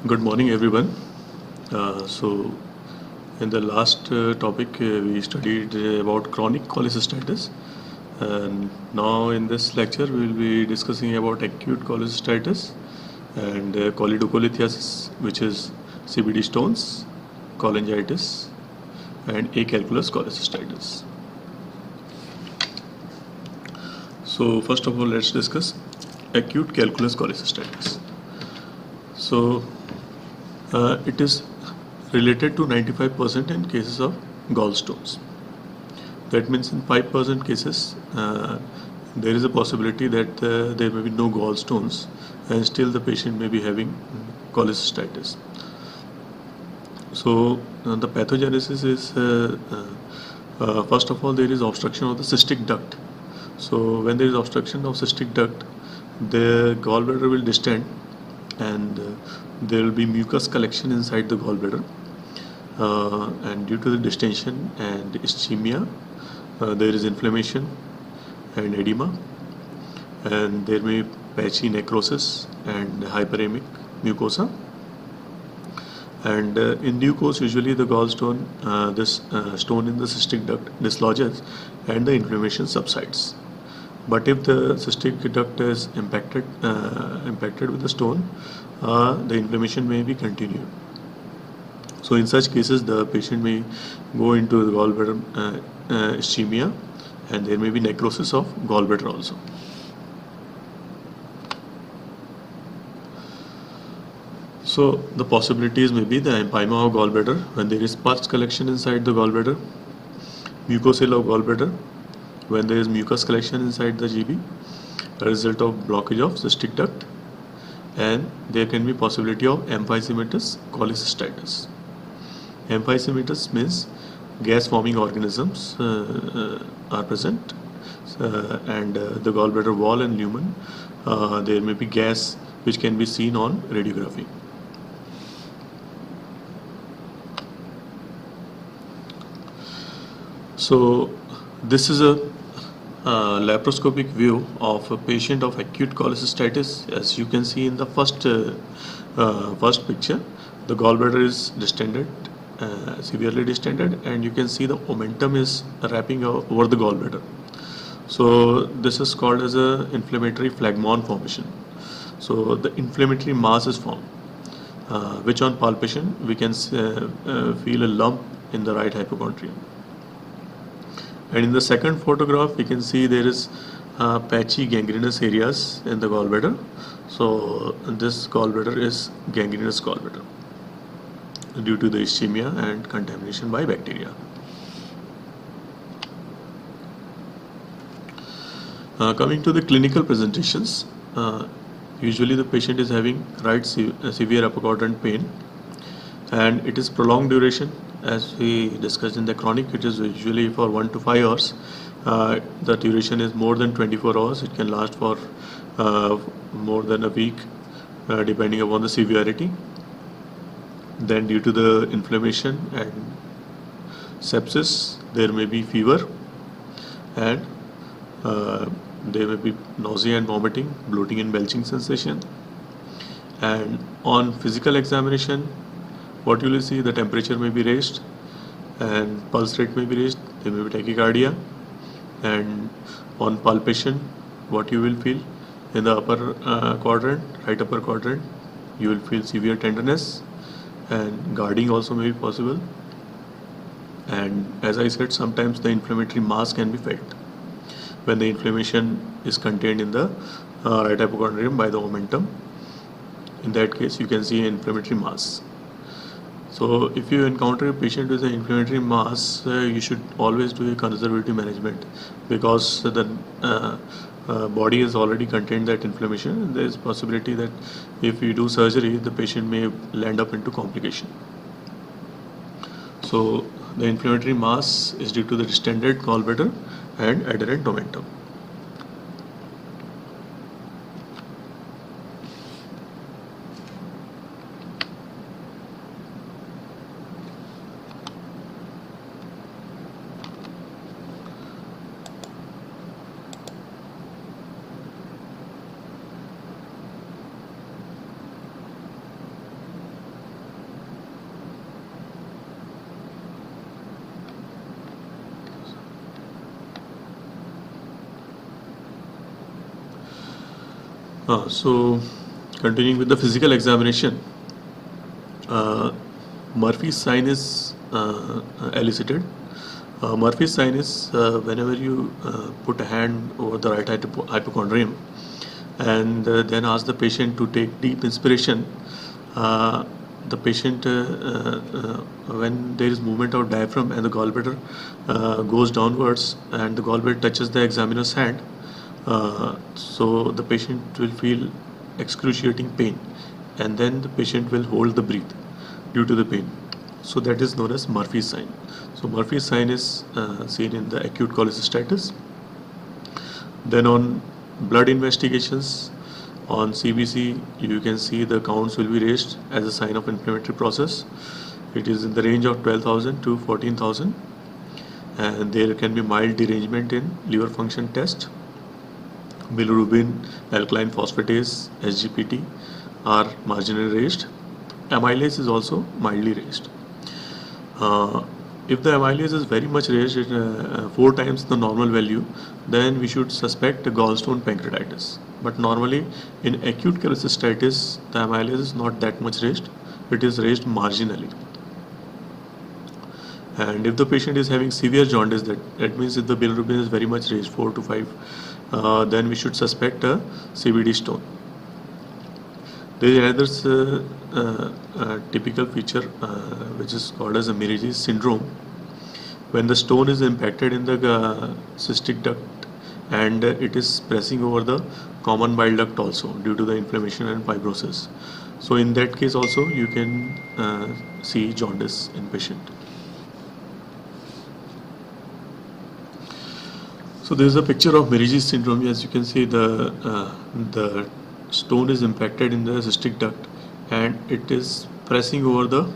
Good morning, everyone. In the last topic, we studied about chronic cholecystitis, and now in this lecture, we will be discussing about acute cholecystitis and choledocholithiasis, which is CBD stones, cholangitis, and acalculous cholecystitis. So, first of all, let's discuss acute calculous cholecystitis. So, it is related to 95% in cases of gallstones. That means in 5% cases, there is a possibility that there may be no gallstones and still the patient may be having cholecystitis. So, the pathogenesis is first of all, there is obstruction of the cystic duct. So, when there is obstruction of cystic duct, the gallbladder will distend and there will be mucus collection inside the gallbladder. And due to the distension and ischemia, there is inflammation and edema, and there may be patchy necrosis and hyperemic mucosa. And in due course, usually the gallstone, this stone in the cystic duct dislodges and the inflammation subsides. But if the cystic duct is impacted with the stone, the inflammation may be continued. So in such cases, the patient may go into the gallbladder ischemia, and there may be necrosis of gallbladder also. So the possibilities may be the empyema of gallbladder when there is pus collection inside the gallbladder, mucocele of gallbladder when there is mucus collection inside the GB, a result of blockage of cystic duct, and there can be possibility of emphysematous cholecystitis. Emphysematous means gas forming organisms are present, and the gallbladder wall and lumen, there may be gas which can be seen on radiography. So this is a laparoscopic view of a patient of acute cholecystitis. As you can see in the first picture, the gallbladder is distended, severely distended, and you can see the omentum is wrapping over the gallbladder. So this is called as a inflammatory phlegmon formation. So the inflammatory mass is formed, which on palpation we can feel a lump in the right hypochondrium. And in the second photograph, we can see there is patchy gangrenous areas in the gallbladder. So this gallbladder is gangrenous gallbladder due to the ischemia and contamination by bacteria. Coming to the clinical presentations, usually the patient is having right severe apoquadrant pain, and it is prolonged duration. As we discussed in the chronic, it is usually for 1 to 5 hours. The duration is more than 24 hours. It can last for more than a week, depending upon the severity. Then, due to the inflammation and sepsis, there may be fever, and there may be nausea and vomiting, bloating and belching sensation. And on physical examination, what you will see, the temperature may be raised and pulse rate may be raised, there may be tachycardia, and on palpation, what you will feel in the upper quadrant, right upper quadrant, you will feel severe tenderness, and guarding also may be possible. And as I said, sometimes the inflammatory mass can be felt when the inflammation is contained in the right hypochondrium by the omentum. In that case, you can see an inflammatory mass. So if you encounter a patient with an inflammatory mass, you should always do a conservative management, because the body has already contained that inflammation, and there is possibility that if you do surgery, the patient may land up into complication. So the inflammatory mass is due to the distended gallbladder and adherent omentum. So continuing with the physical examination, uh, Murphy's sign is elicited. Murphy's sign is whenever you put a hand over the right hypochondrium and then ask the patient to take deep inspiration. Uh, the patient, when there is movement of diaphragm and the gallbladder goes downwards and the gallbladder touches the examiner's hand, so the patient will feel excruciating pain, and then the patient will hold the breath due to the pain. So that is known as Murphy's sign. So Murphy's sign is seen in the acute cholecystitis. Then on blood investigations, on CBC, you can see the counts will be raised as a sign of inflammatory process. It is in the range of 12,000 to 14,000, and there can be mild derangement in liver function test. Bilirubin, alkaline phosphatase, SGPT are marginally raised. Amylase is also mildly raised. If the amylase is very much raised, 4 times the normal value, then we should suspect a gallstone pancreatitis. But normally in acute cholecystitis, the amylase is not that much raised, it is raised marginally. And if the patient is having severe jaundice, that means if the bilirubin is very much raised, 4 to 5, then we should suspect a CVD stone. There is another typical feature which is called as a Meniere's syndrome. When the stone is impacted in the cystic duct and it is pressing over the common bile duct also due to the inflammation and fibrosis. So in that case also you can see jaundice in patient. So there is a picture of Meniere's syndrome. As you can see, the stone is impacted in the cystic duct and it is pressing over the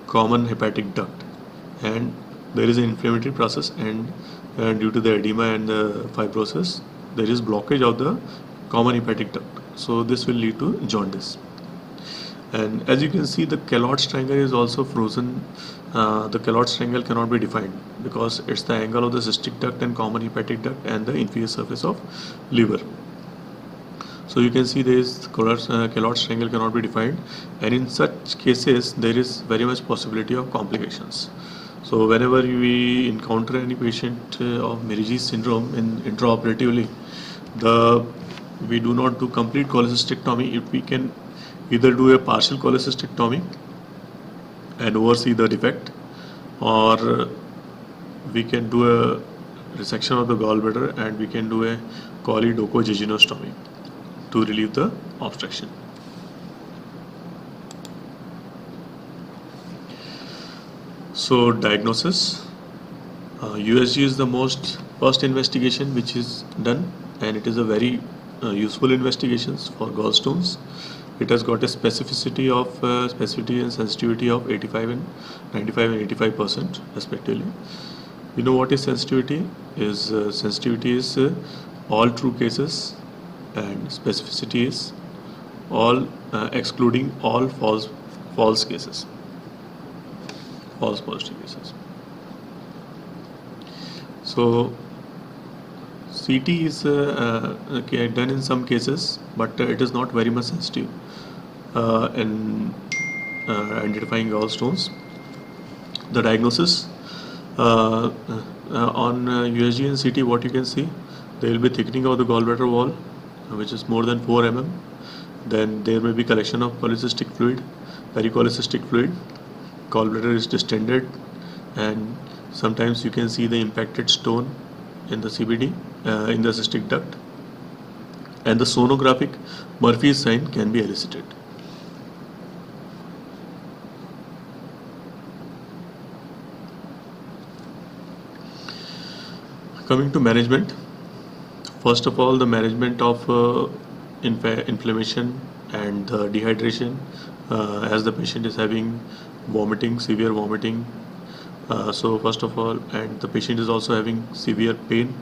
common hepatic duct, and there is an inflammatory process, and due to the edema and the fibrosis there is blockage of the common hepatic duct, so this will lead to jaundice. And as you can see, the Calot's triangle is also frozen. The Calot's triangle cannot be defined because it's the angle of the cystic duct and common hepatic duct and the inferior surface of liver. So you can see there is Calot's triangle cannot be defined, and in such cases there is very much possibility of complications. So whenever we encounter any patient of Meniere's syndrome intraoperatively, we do not do complete cholecystectomy. If we can either do a partial cholecystectomy and oversee the defect, or we can do a resection of the gallbladder and we can do a choledochojejunostomy to relieve the obstruction. So diagnosis, USG is the first investigation which is done, and it is a very useful investigations for gallstones. It has got a specificity and sensitivity of 85 and 95 and 85% respectively. You know what is sensitivity? Sensitivity is all true cases, and specificity is all excluding all false cases, false positive cases. So CT is done in some cases, but it is not very much sensitive in identifying gallstones. The diagnosis on USG and CT, what you can see, there will be thickening of the gallbladder wall, which is more than 4 mm. Then there may be collection of polycystic fluid, pericholecystic fluid. Gallbladder is distended, and sometimes you can see the impacted stone in the CBD, in the cystic duct, and the sonographic Murphy's sign can be elicited. Coming to management, first of all, the management of inflammation and dehydration, as the patient is having vomiting, severe vomiting. So first of all, and the patient is also having severe pain,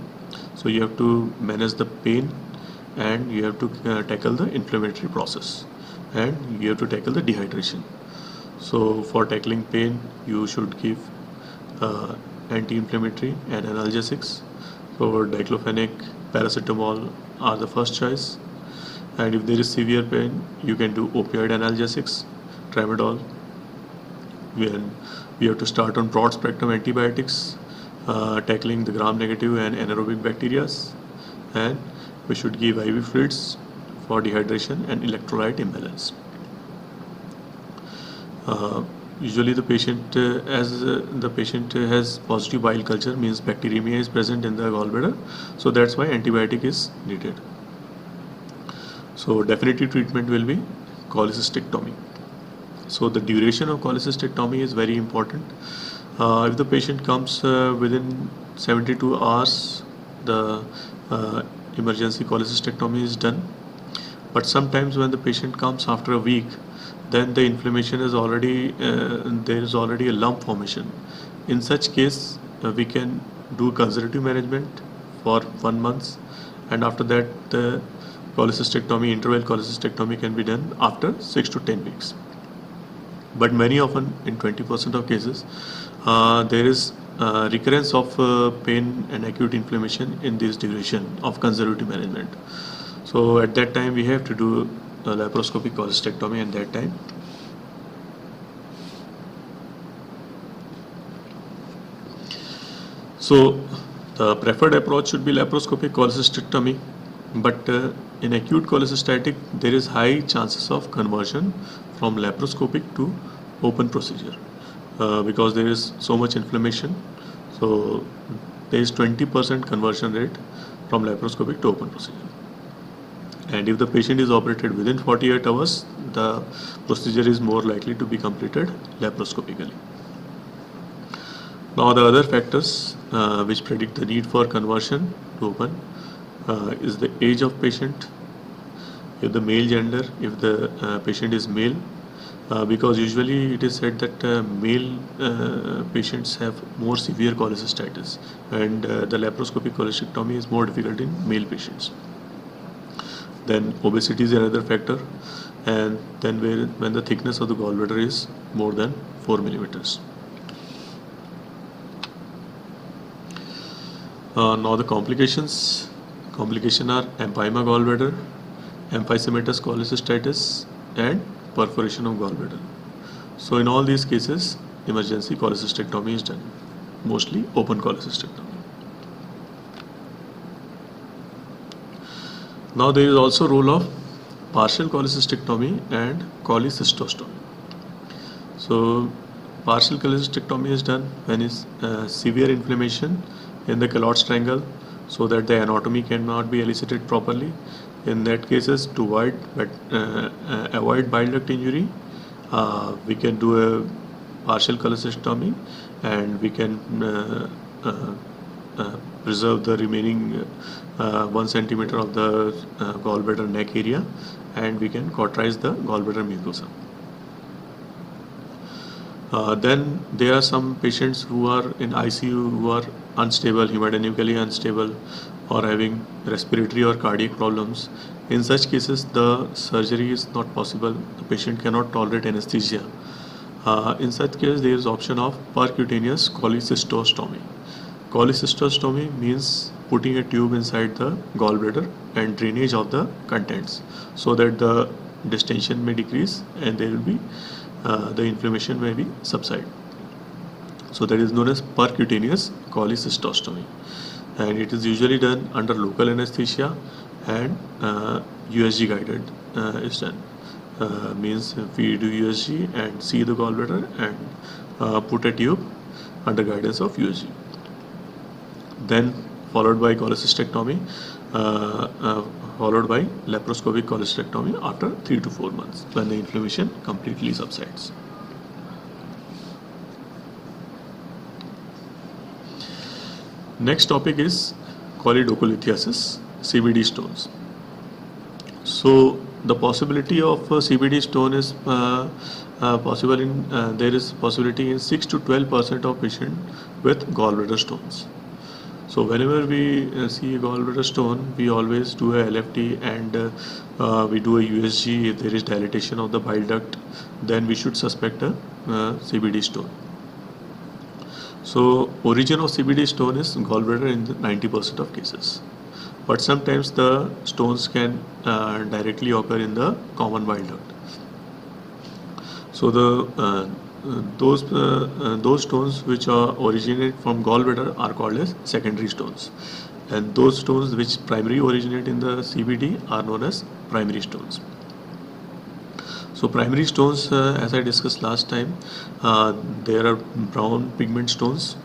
so you have to manage the pain, and you have to tackle the inflammatory process, and you have to tackle the dehydration. So for tackling pain, you should give anti-inflammatory and analgesics. So diclofenac, paracetamol are the first choice, And if there is severe pain, you can do opioid analgesics, tramadol. When we have to start on broad spectrum antibiotics, tackling the gram-negative and anaerobic bacteria, and we should give IV fluids for dehydration and electrolyte imbalance. Usually the patient, as the patient has positive bile culture, means bacteremia is present in the gallbladder, so that's why antibiotic is needed. So definitive treatment will be cholecystectomy. So the duration of cholecystectomy is very important. If the patient comes within 72 hours, the emergency cholecystectomy is done. But sometimes when the patient comes after a week, then the inflammation is already, there is already a lump formation. In such case, we can do conservative management for 1 month, and after that the cholecystectomy, interval cholecystectomy can be done after 6 to 10 weeks. But many often, in 20% of cases, there is recurrence of pain and acute inflammation in this duration of conservative management. So at that time we have to do a laparoscopic cholecystectomy at that time. So the preferred approach should be laparoscopic cholecystectomy, but in acute cholecystitis there is high chances of conversion from laparoscopic to open procedure because there is so much inflammation. So there is 20% conversion rate from laparoscopic to open procedure. And if the patient is operated within 48 hours, the procedure is more likely to be completed laparoscopically. Now the other factors which predict the need for conversion to open is the age of patient, if the male gender, if the patient is male, because usually it is said that male patients have more severe cholecystitis, and the laparoscopic cholecystectomy is more difficult in male patients. Then obesity is another factor, and then when the thickness of the gallbladder is more than 4 millimeters. Now the complications are empyema gallbladder, emphysematous cholecystitis, and perforation of gallbladder. So in all these cases, emergency cholecystectomy is done, mostly open cholecystectomy. Now there is also role of partial cholecystectomy and cholecystostomy. So partial cholecystectomy is done when is severe inflammation in the Calotte triangle, so that the anatomy cannot be elicited properly. In that cases, to avoid bile duct injury, we can do a partial cholecystectomy, and we can preserve the remaining 1 centimeter of the gallbladder neck area, and we can cauterize the gallbladder mucosa. Then there are some patients who are in ICU who are unstable, hemodynamically unstable, or having respiratory or cardiac problems. In such cases, the surgery is not possible. The patient cannot tolerate anesthesia. In such case, there is option of percutaneous cholecystostomy. Cholecystostomy means putting a tube inside the gallbladder and drainage of the contents, so that the distension may decrease and there will be the inflammation may be subside. So that is known as percutaneous cholecystostomy, and it is usually done under local anesthesia, and USG guided is done. Means we do USG and see the gallbladder and put a tube under guidance of USG. Then followed by cholecystectomy, followed by laparoscopic cholecystectomy after 3 to 4 months when the inflammation completely subsides. Next topic is choledocholithiasis, CBD stones. So the possibility of CBD stone is possible in there is possibility in 6 to 12% of patients with gallbladder stones. So whenever we see a gallbladder stone, we always do a LFT and we do a USG. If there is dilatation of the bile duct, then we should suspect a CBD stone. So origin of CBD stone is gallbladder in 90% of cases. but sometimes the stones can directly occur in the common bile duct. So those stones which are originate from gallbladder are called as secondary stones, and those stones which primarily originate in the CBD are known as primary stones. So primary stones, as I discussed last time, there are brown pigment stones,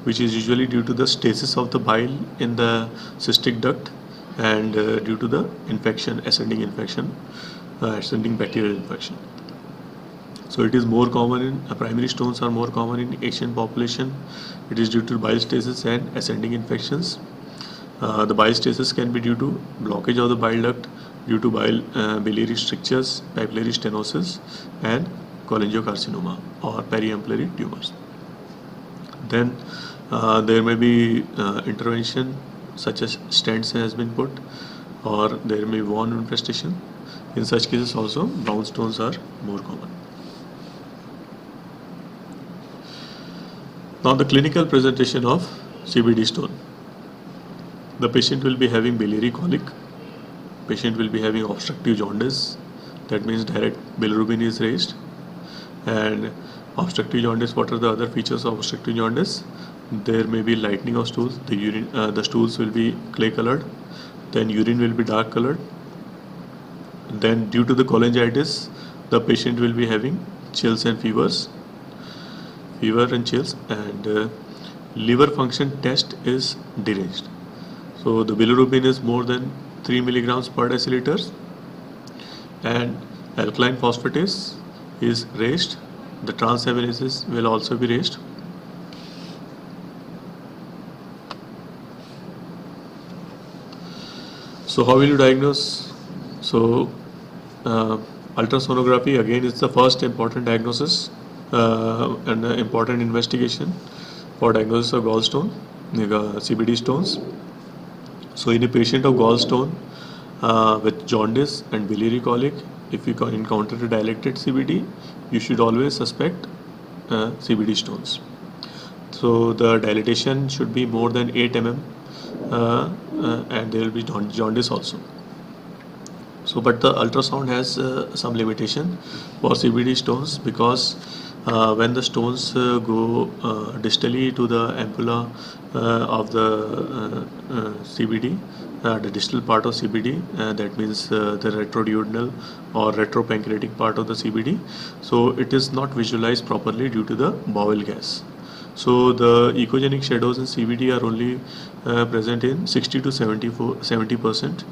which is usually due to the stasis of the bile in the cystic duct and due to the infection, ascending bacterial infection. So it is more common in primary stones are more common in Asian population. It is due to bile stasis and ascending infections. The bile stasis can be due to blockage of the bile duct, due to biliary strictures, papillary stenosis, and cholangiocarcinoma or periampullary tumors. Then there may be intervention such as stents has been put, or there may be worm infestation. In such cases also brown stones are more common. Now the clinical presentation of CBD stone. The patient will be having biliary colic, patient will be having obstructive jaundice, that means direct bilirubin is raised. And obstructive jaundice, what are the other features of obstructive jaundice? There may be lightening of stools, the stools will be clay colored, then urine will be dark colored. Then due to the cholangitis, the patient will be having chills and fever and chills, and liver function test is deranged. So the bilirubin is more than 3 milligrams per deciliter, and alkaline phosphatase is raised. The transaminases will also be raised. So how will you diagnose? So ultrasonography again is the first important diagnosis and important investigation for diagnosis of gallstone, CBD stones. So in a patient of gallstone with jaundice and biliary colic, if you encounter a dilated CBD, you should always suspect CBD stones. So the dilatation should be more than 8 mm and there will be jaundice also. So but the ultrasound has some limitation for CBD stones, because when the stones go distally to the ampulla of the CBD, the distal part of CBD, that means the retroduodenal or retropancreatic part of the CBD, so it is not visualized properly due to the bowel gas. So the echogenic shadows in CBD are only present in 60 to 70%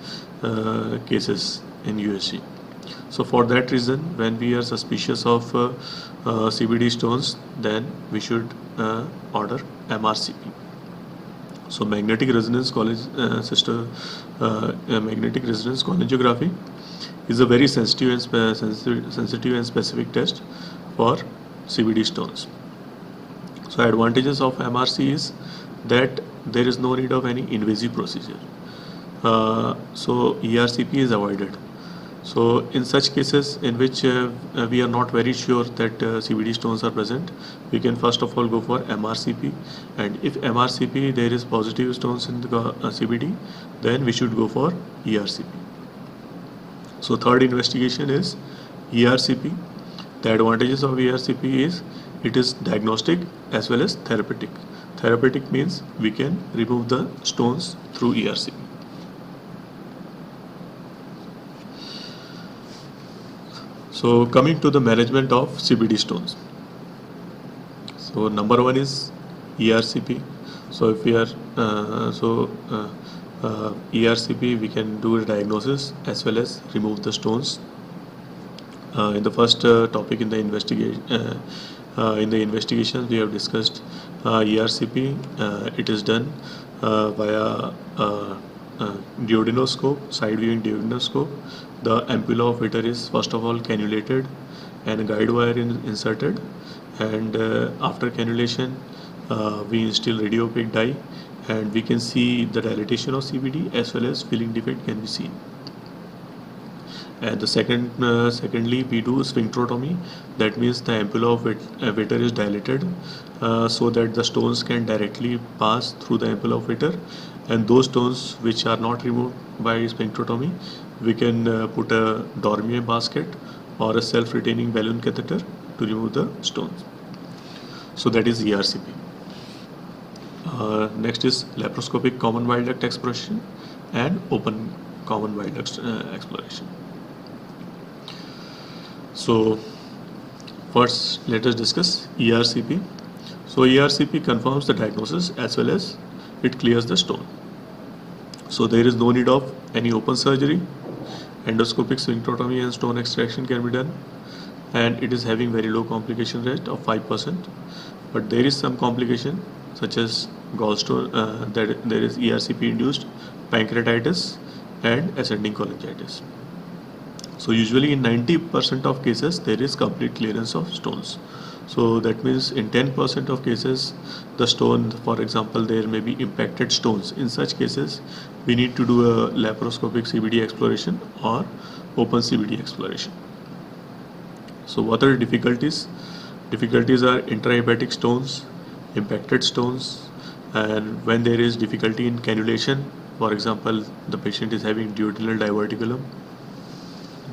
cases in USG. So for that reason, when we are suspicious of CBD stones, then we should order MRCP. So magnetic resonance cholangiography is a very sensitive and specific test for CBD stones. So advantages of MRC is that there is no need of any invasive procedure. So ERCP is avoided. So in such cases in which we are not very sure that CBD stones are present, we can first of all go for MRCP, and if MRCP there is positive stones in the CBD, then we should go for ERCP. So third investigation is ERCP. The advantages of ERCP is it is diagnostic as well as therapeutic. Therapeutic means we can remove the stones through ERCP. So coming to the management of CBD stones. So number one is ERCP. So if we are ERCP, we can do a diagnosis as well as remove the stones. In the first topic in the investigations we have discussed ERCP. It is done via duodenoscope, side viewing duodenoscope. The ampulla of Witter is first of all cannulated and a guide wire inserted, and after cannulation we instill radiopaque dye, and we can see the dilatation of CBD as well as filling defect can be seen. And the secondly, we do sphincterotomy. That means the ampulla of Witter is dilated so that the stones can directly pass through the ampulla of Witter, and those stones which are not removed by sphincterotomy, we can put a Dormier basket or a self-retaining balloon catheter to remove the stones. So that is ERCP. Next is laparoscopic common bile duct exploration and open common bile duct exploration. So first let us discuss ERCP. So ERCP confirms the diagnosis as well as it clears the stone. So there is no need of any open surgery. Endoscopic sphincterotomy and stone extraction can be done, and it is having very low complication rate of 5%. But there is some complication such as gallstone, that there is ERCP induced pancreatitis and ascending cholangitis. So usually in 90% of cases there is complete clearance of stones. So that means in 10% of cases the stone, for example, there may be impacted stones. In such cases we need to do a laparoscopic CBD exploration or open CBD exploration. So what are the difficulties? Difficulties are intrahepatic stones, impacted stones, and when there is difficulty in cannulation, for example the patient is having duodenal diverticulum,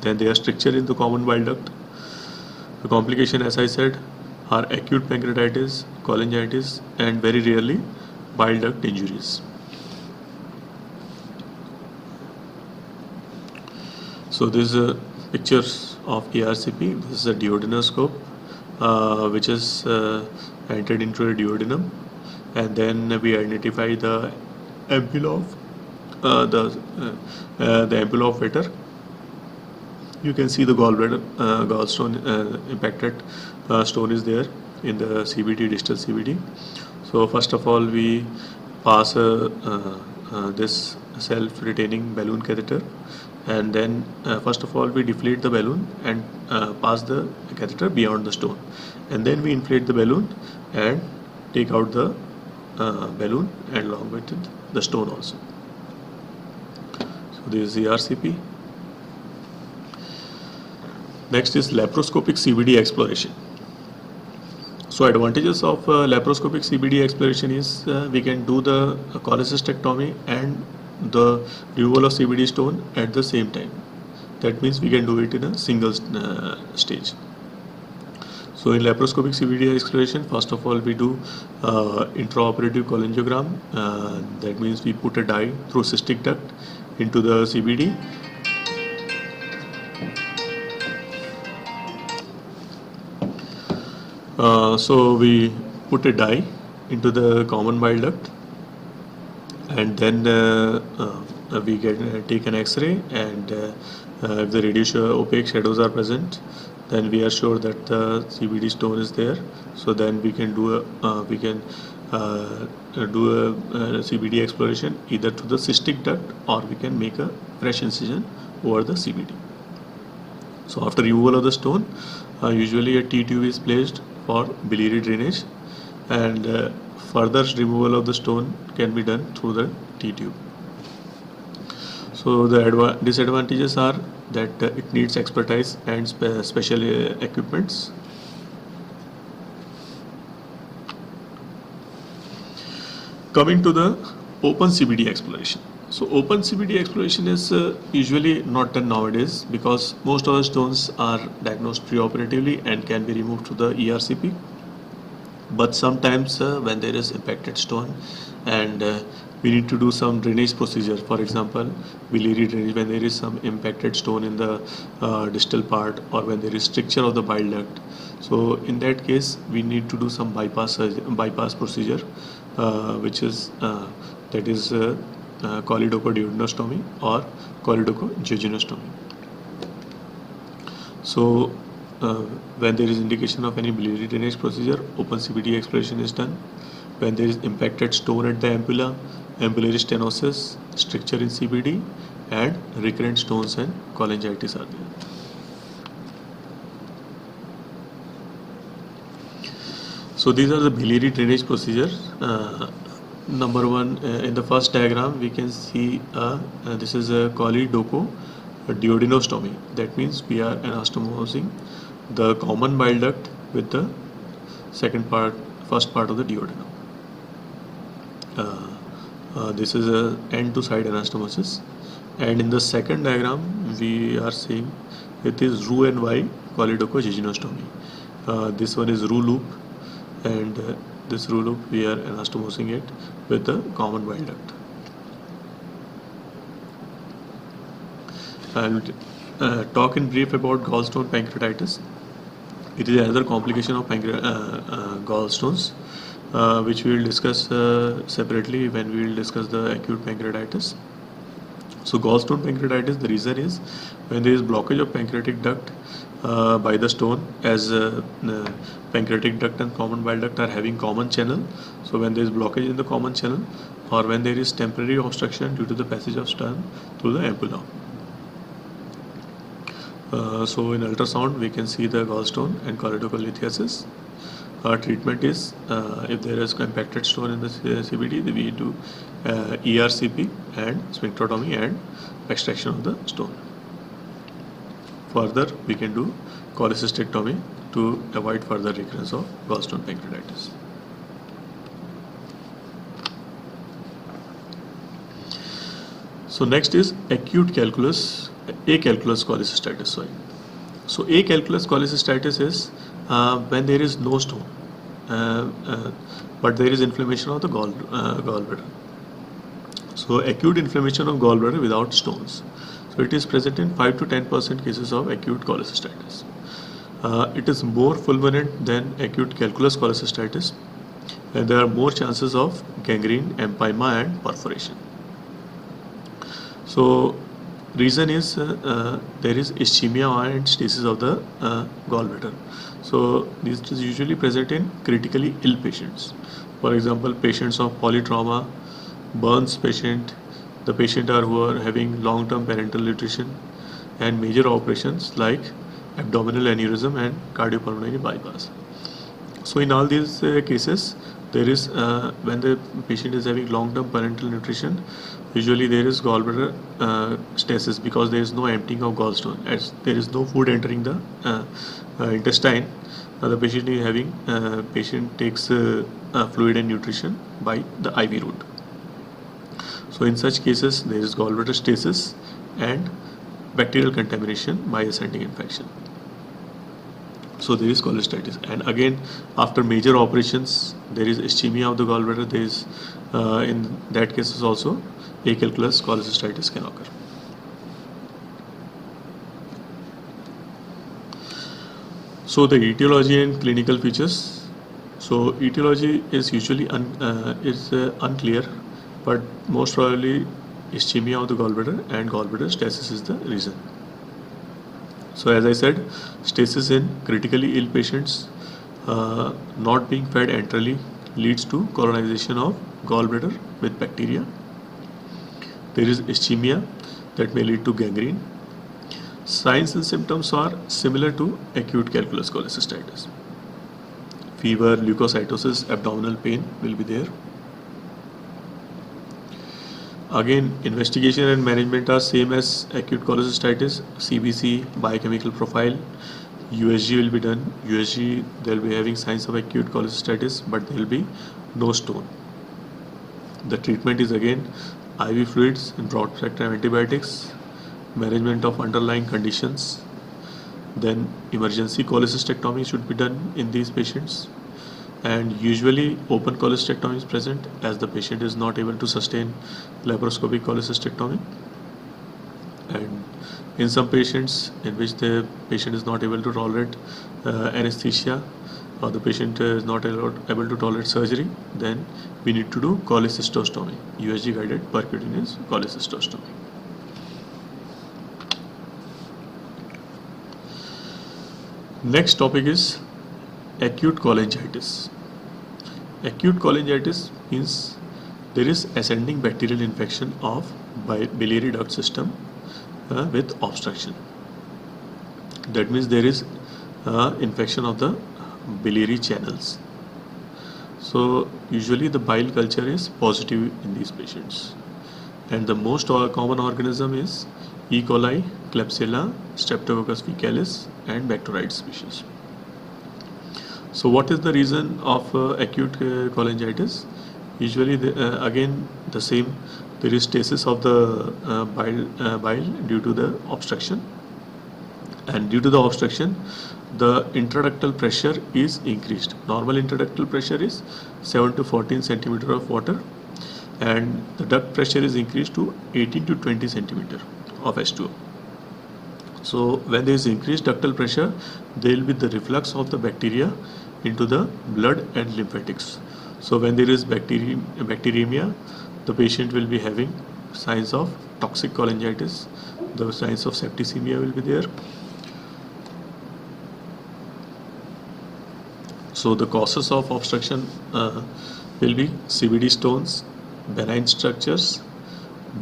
then there are stricture in the common bile duct. The complication, as I said, are acute pancreatitis, cholangitis, and very rarely bile duct injuries. So this is a pictures of ERCP. This is a duodenoscope which is entered into a duodenum, and then we identify the ampulla of the ampulla of Vater. You can see the gallbladder, gallstone impacted stone is there in the CBD, distal CBD. So first of all we pass this self-retaining balloon catheter, and then first of all we deflate the balloon and pass the catheter beyond the stone, and then we inflate the balloon and take out the balloon and along with it the stone also. So this is the RCP. Next is laparoscopic CBD exploration. So advantages of laparoscopic CBD exploration is we can do the cholecystectomy and the removal of CBD stone at the same time. That means we can do it in a single stage. So in laparoscopic CBD exploration, first of all we do intraoperative cholangiogram. That means we put a dye through cystic duct into the CBD. So we put a dye into the common bile duct, and then we take an X-ray, and if the radius opaque shadows are present, then we are sure that the CBD stone is there. So then we can do a CBD exploration either through the cystic duct, or we can make a fresh incision over the CBD. So after removal of the stone, usually a T-tube is placed for biliary drainage, and further removal of the stone can be done through the T-tube. So the disadvantages are that it needs expertise and special equipments. Coming to the open CBD exploration. So open CBD exploration is usually not done nowadays because most of the stones are diagnosed preoperatively and can be removed through the ERCP. But sometimes when there is impacted stone and we need to do some drainage procedure, for example biliary drainage, when there is some impacted stone in the distal part, or when there is stricture of the bile duct. So in that case we need to do some bypass procedure, which is choledochoduodenostomy or choledocholangiostomy. So when there is indication of any biliary drainage procedure, open CBD exploration is done. When there is impacted stone at the ampulla, ampullary stenosis, stricture in CBD, and recurrent stones and cholangitis are there. So these are the biliary drainage procedures. Number one, in the first diagram we can see this is a choledochoduodenostomy. That means we are anastomosing the common bile duct with the first part of the duodenum. This is a end to side anastomosis, and in the second diagram we are seeing it is Roux-en-Y choledochogyginostomy. This one is Roux loop, and this Roux loop we are anastomosing it with the common bile duct. I will talk in brief about gallstone pancreatitis. It is another complication of gallstones, which we will discuss separately when we will discuss the acute pancreatitis. So gallstone pancreatitis, the reason is when there is blockage of pancreatic duct by the stone, as pancreatic duct and common bile duct are having common channel. So when there is blockage in the common channel, or when there is temporary obstruction due to the passage of stone through the ampulla. So in ultrasound we can see the gallstone and choledocholithiasis. Treatment is if there is compacted stone in the CBD, we do ERCP and sphincterotomy and extraction of the stone. Further, we can do cholecystectomy to avoid further recurrence of gallstone pancreatitis. So next is acute acalculous cholecystitis. So acalculous cholecystitis is when there is no stone, but there is inflammation of the gallbladder. So acute inflammation of gallbladder without stones. So it is present in 5 to 10% cases of acute cholecystitis. It is more fulminant than acute calculous cholecystitis, and there are more chances of gangrene, empyema, and perforation. So reason is there is ischemia and stasis of the gallbladder. So this is usually present in critically ill patients. For example, patients of polytrauma, burns patient, the patient who are having long-term parenteral nutrition, and major operations like abdominal aneurysm and cardiopulmonary bypass. So in all these cases, there is when the patient is having long-term parenteral nutrition, usually there is gallbladder stasis because there is no emptying of gallstone, as there is no food entering the intestine. The patient is having patient takes fluid and nutrition by the IV route. So in such cases, there is gallbladder stasis and bacterial contamination by ascending infection. So there is cholecystitis, and again after major operations there is ischemia of the gallbladder. There is in that cases also acalculous cholecystitis can occur. So the etiology and clinical features. So etiology is usually unclear, but most probably ischemia of the gallbladder and gallbladder stasis is the reason. So as I said, stasis in critically ill patients not being fed enterally leads to colonization of gallbladder with bacteria. There is ischemia that may lead to gangrene. Signs and symptoms are similar to acute calculous cholecystitis. Fever, leukocytosis, abdominal pain will be there. Again, investigation and management are same as acute cholecystitis. CBC, biochemical profile, USG will be done. USG, they will be having signs of acute cholecystitis, but there will be no stone. The treatment is again IV fluids and broad spectrum antibiotics, management of underlying conditions. Then emergency cholecystectomy should be done in these patients, and usually open cholecystectomy is present as the patient is not able to sustain laparoscopic cholecystectomy. And in some patients in which the patient is not able to tolerate anesthesia, or the patient is not able to tolerate surgery, then we need to do cholecystostomy, USG guided percutaneous cholecystostomy. Next topic is acute cholangitis. Acute cholangitis means there is ascending bacterial infection of biliary duct system with obstruction. That means there is infection of the biliary channels. So usually the bile culture is positive in these patients, and the most common organism is E. coli, Klebsiella, Streptococcus faecalis, and Bacteroides species. So what is the reason of acute cholangitis? Usually, again the same. There is stasis of the bile due to the obstruction, and due to the obstruction, the intraductal pressure is increased. Normal intraductal pressure is 7 to 14 centimeter of water, and the duct pressure is increased to 18 to 20 centimeter of H2O. So when there is increased ductal pressure, there will be the reflux of the bacteria into the blood and lymphatics. So when there is bacteremia, the patient will be having signs of toxic cholangitis. The signs of septicemia will be there. So the causes of obstruction will be CVD stones, benign structures,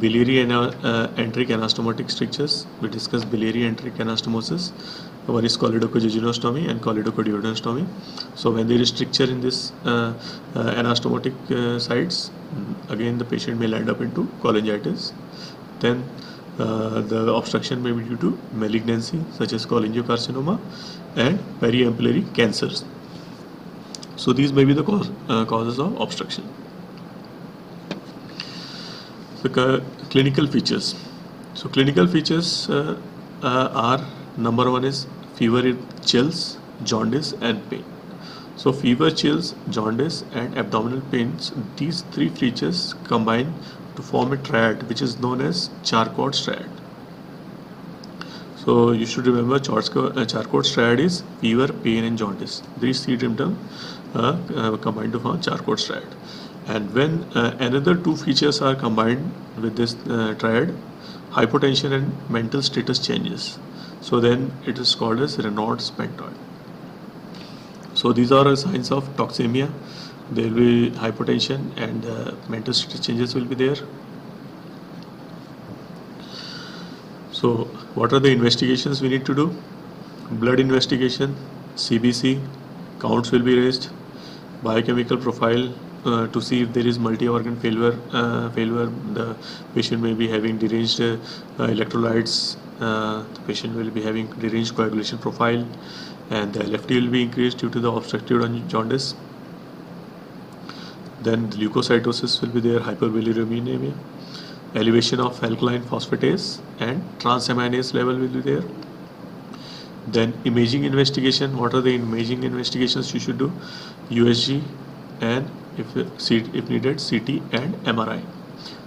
biliary enteric anastomotic strictures. We discussed biliary enteric anastomosis. One is choledochojejunectomy and choledochoduodenostomy. So when there is stricture in this anastomotic sites, again the patient may land up into cholangitis. Then the obstruction may be due to malignancy such as cholangiocarcinoma and periampullary cancers. So these may be the causes of obstruction. The clinical features. So clinical features are, number one is fever, chills, jaundice and pain. So fever, chills, jaundice and abdominal pains, these three features combine to form a triad which is known as Charcot triad. So you should remember Charcot triad is fever, pain and jaundice. These three symptoms combined to form Charcot triad. And when another two features are combined with this triad, hypotension and mental status changes. So then it is called as Raynaud's phantoid. So these are signs of toxemia. There will be hypotension and mental status changes will be there. So what are the investigations we need to do? Blood investigation, CBC, counts will be raised, biochemical profile to see if there is multi-organ failure. The patient may be having deranged electrolytes. The patient will be having deranged coagulation profile, and the LFT will be increased due to the obstructive jaundice. Then the leukocytosis will be there, hyperbilirubinemia, elevation of alkaline phosphatase and transaminase level will be there. Then imaging investigation. What are the imaging investigations you should do? USG and if needed CT and MRI.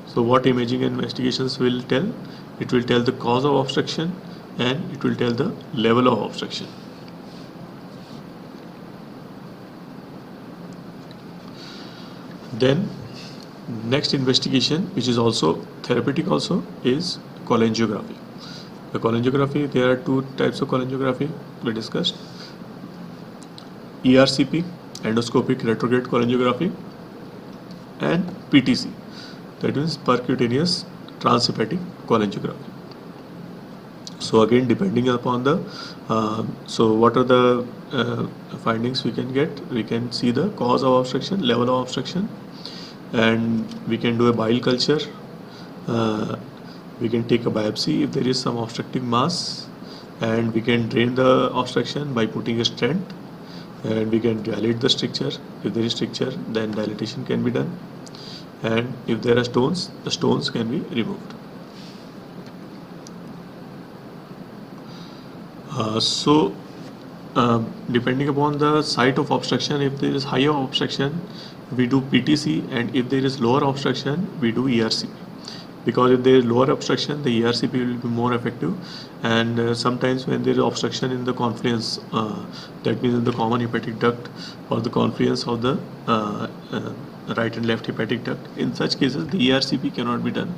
So what imaging investigations will tell? It will tell the cause of obstruction and it will tell the level of obstruction. Then next investigation, which is also therapeutic also, is cholangiography. The cholangiography, there are two types of cholangiography we discussed. ERCP, endoscopic retrograde cholangiography, and PTC, that means percutaneous transhepatic cholangiography. So again, depending upon the so what are the findings we can get? We can see the cause of obstruction, level of obstruction, and we can do a bile culture. We can take a biopsy if there is some obstructive mass, and we can drain the obstruction by putting a stent, and we can dilate the stricture. If there is stricture, then dilatation can be done, and if there are stones, the stones can be removed. Depending upon the site of obstruction, if there is higher obstruction, we do PTC, and if there is lower obstruction, we do ERCP. Because if there is lower obstruction, the ERCP will be more effective, and sometimes when there is obstruction in the confluence, that means in the common hepatic duct or the confluence of the right and left hepatic duct, in such cases the ERCP cannot be done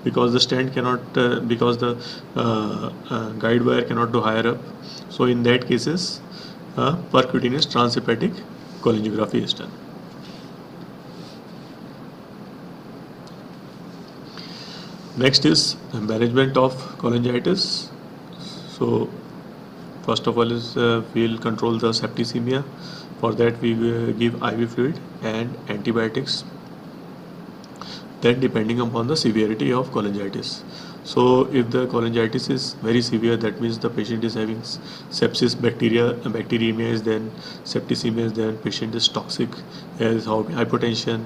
because the stent cannot, because the guide wire cannot go higher up. So in that cases, percutaneous transhepatic cholangiography is done. Next is management of cholangitis. So first of all is we'll control the septicemia. For that we give IV fluid and antibiotics. Then depending upon the severity of cholangitis. So if the cholangitis is very severe, that means the patient is having sepsis, bacteremia is then, septicemia is then, patient is toxic, has hypotension,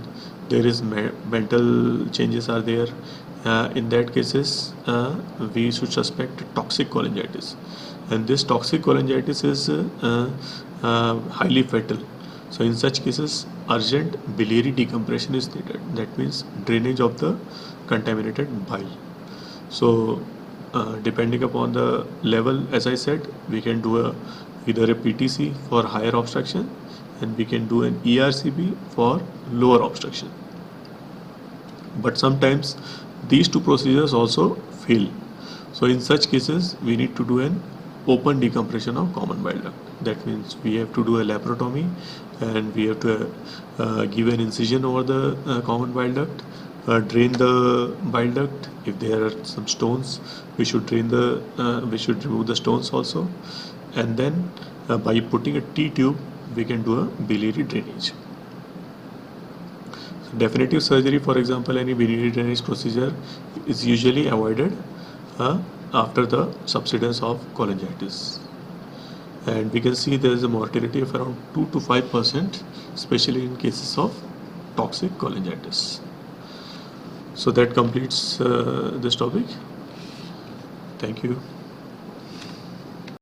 there is mental changes are there. In that cases, we should suspect toxic cholangitis, and this toxic cholangitis is highly fatal. So in such cases, urgent biliary decompression is needed. That means drainage of the contaminated bile. So depending upon the level, as I said, we can do either a PTC for higher obstruction, and we can do an ERCP for lower obstruction. But sometimes these two procedures also fail. So in such cases, we need to do an open decompression of common bile duct. That means we have to do a laparotomy, and we have to give an incision over the common bile duct, drain the bile duct. If there are some stones, we should we should remove the stones also, and then by putting a T-tube, we can do a biliary drainage. Definitive surgery, for example, any biliary drainage procedure is usually avoided after the subsidence of cholangitis. And we can see there is a mortality of around 2 to 5%, especially in cases of toxic cholangitis. So that completes this topic. Thank you.